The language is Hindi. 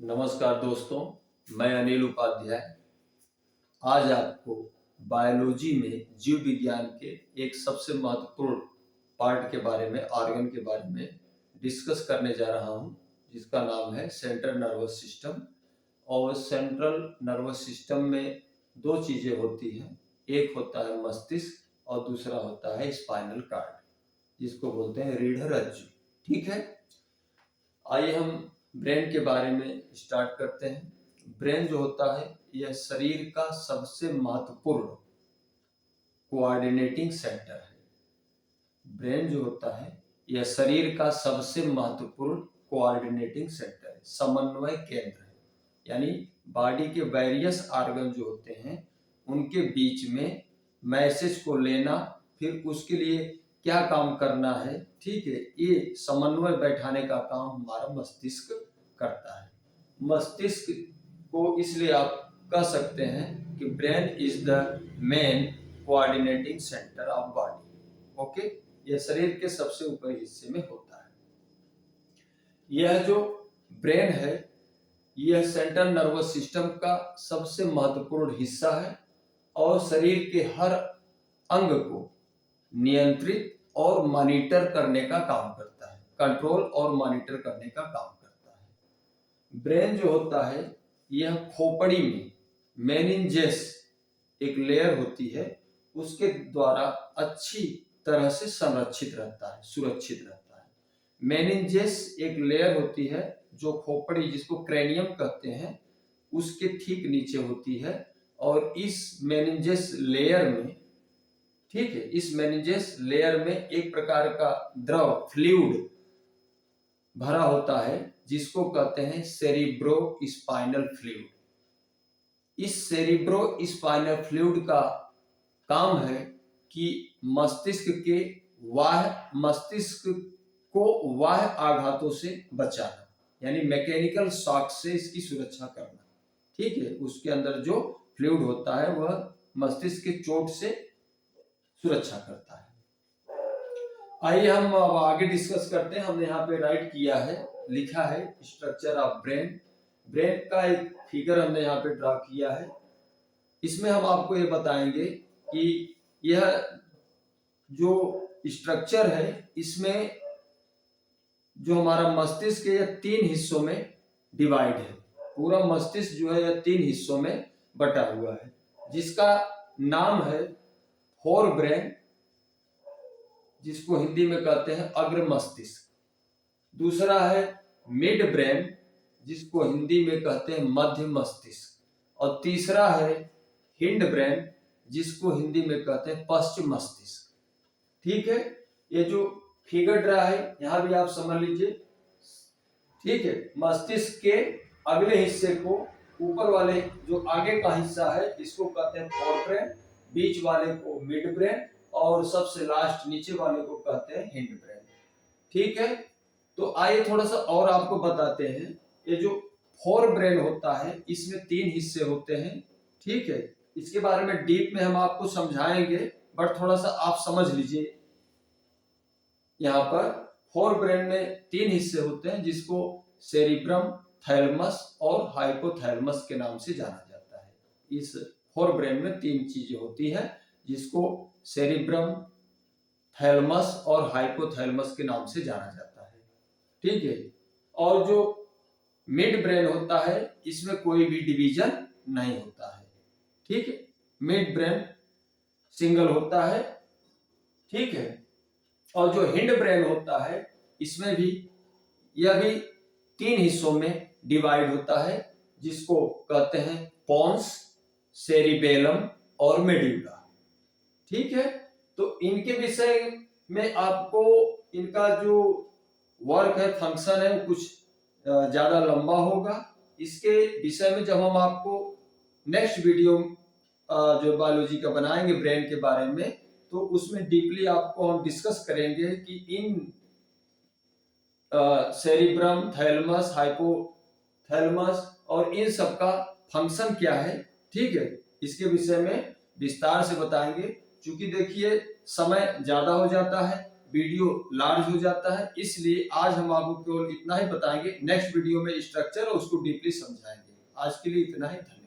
नमस्कार दोस्तों, मैं अनिल उपाध्याय आज आपको बायोलॉजी में जीव विज्ञान के एक सबसे महत्वपूर्ण पार्ट के बारे में, ऑर्गन के बारे में डिस्कस करने जा रहा हूं, जिसका नाम है सेंट्रल नर्वस सिस्टम। और सेंट्रल नर्वस सिस्टम में दो चीज़ें होती हैं, एक होता है मस्तिष्क और दूसरा होता है स्पाइनल कार्ड, जिसको बोलते हैं रीढ़ रज्जु। ठीक है, आइए हम ब्रेन के बारे में स्टार्ट करते हैं। ब्रेन जो होता है यह शरीर का सबसे महत्वपूर्ण कोऑर्डिनेटिंग सेंटर है। ब्रेन जो होता है यह शरीर का सबसे महत्वपूर्ण कोऑर्डिनेटिंग सेंटर है, समन्वय केंद्र है। यानी बॉडी के वेरियस ऑर्गन जो होते हैं उनके बीच में मैसेज को लेना, फिर उसके लिए क्या काम करना है, ठीक है, ये समन्वय बैठाने का काम हमारा मस्तिष्क करता है। मस्तिष्क को इसलिए आप कह सकते हैं कि brain is the main coordinating centre of body. Okay, यह शरीर के सबसे ऊपरी हिस्से में होता है। यह जो ब्रेन है यह सेंट्रल नर्वस सिस्टम का सबसे महत्वपूर्ण हिस्सा है और शरीर के हर अंग को नियंत्रित और मॉनिटर करने का काम करता है, कंट्रोल और मॉनिटर करने का काम करता है। ब्रेन जो होता है यह खोपड़ी में मेनिंजेस एक लेयर होती है, उसके द्वारा अच्छी तरह से संरक्षित रहता है, सुरक्षित रहता है। मेनिंजेस एक लेयर होती है जो खोपड़ी, जिसको क्रेनियम कहते हैं, उसके ठीक नीचे होती है। और इस मेनिंजेस लेयर में, ठीक है, इस मेनिंजेस लेयर में एक प्रकार का द्रव फ्लूइड भरा होता है जिसको कहते हैं सेरिब्रो स्पाइनल फ्लूइड। इस सेरिब्रो स्पाइनल फ्लूइड का काम है कि मस्तिष्क को बाह्य आघातों से बचाना, यानी मैकेनिकल शॉक से इसकी सुरक्षा करना। ठीक है, उसके अंदर जो फ्लूइड होता है वह मस्तिष्क के चोट से सुरक्षा करता है। आइए हम अब आगे डिस्कस करते हैं। हमने यहाँ पे राइट किया है, लिखा है स्ट्रक्चर ऑफ ब्रेन। ब्रेन का एक फिगर हमने यहाँ पे ड्रा किया है। इसमें हम आपको ये बताएंगे कि यह जो स्ट्रक्चर है इसमें जो हमारा मस्तिष्क है यह 3 हिस्सों में डिवाइड है। पूरा मस्तिष्क जो है यह 3 हिस्सों में बटा हुआ है, जिसका नाम है फोर ब्रेन, जिसको हिंदी में कहते हैं अग्र मस्तिष्क। दूसरा है मिड ब्रेन, जिसको हिंदी में कहते हैं मध्य मस्तिष्क। और तीसरा है हिंड ब्रेन, जिसको हिंदी में कहते हैं पश्चिम मस्तिष्क। ठीक है, ये जो फिगर ड्रा है यहां भी आप समझ लीजिए। ठीक है, मस्तिष्क के अगले हिस्से को, ऊपर वाले जो आगे का हिस्सा है इसको कहते हैं फोर ब्रेन, बीच वाले को मिड ब्रेन और सबसे लास्ट नीचे वाले को कहते हैं हिंड ब्रेन। ठीक है, तो आइए थोड़ा सा और आपको बताते हैं। ये जो फोर ब्रेन होता है इसमें 3 हिस्से होते हैं। ठीक है, इसके बारे में डीप में हम आपको समझाएंगे, बट थोड़ा सा आप समझ लीजिए। यहाँ पर फोर ब्रेन में 3 हिस्से होते हैं, जिसको सेरिब्रम, थैलेमस और हाइपोथैलेमस के नाम से जाना जाता है। इस फोर ब्रेन में 3 चीजें होती हैं, जिसको सेरिब्रम, थैलेमस और हाइपोथैलेमस के नाम से जाना जाता है। ठीक है, और जो मिड ब्रेन होता है इसमें कोई भी डिवीजन नहीं होता है। ठीक है, मिड ब्रेन सिंगल होता है। ठीक है, और जो हिंड ब्रेन होता है इसमें भी, यह भी 3 हिस्सों में डिवाइड होता है, जिसको कहते हैं पोन्स, सेरिबेलम और मेडुला। ठीक है, तो इनके विषय में आपको, इनका जो वर्क है, फंक्शन है, वो कुछ ज्यादा लंबा होगा। इसके विषय में जब हम आपको नेक्स्ट वीडियो जो बायोलॉजी का बनाएंगे ब्रेन के बारे में, तो उसमें डीपली आपको हम डिस्कस करेंगे कि इन सेरिब्रम, थैलेमस, हाइपोथैलेमस और इन सब का फंक्शन क्या है। ठीक है, इसके विषय में विस्तार से बताएंगे। क्योंकि देखिए समय ज्यादा हो जाता है, वीडियो लार्ज हो जाता है, इसलिए आज हम आपको केवल इतना ही बताएंगे। नेक्स्ट वीडियो में स्ट्रक्चर और उसको डीपली समझाएंगे। आज के लिए इतना ही। धन्यवाद।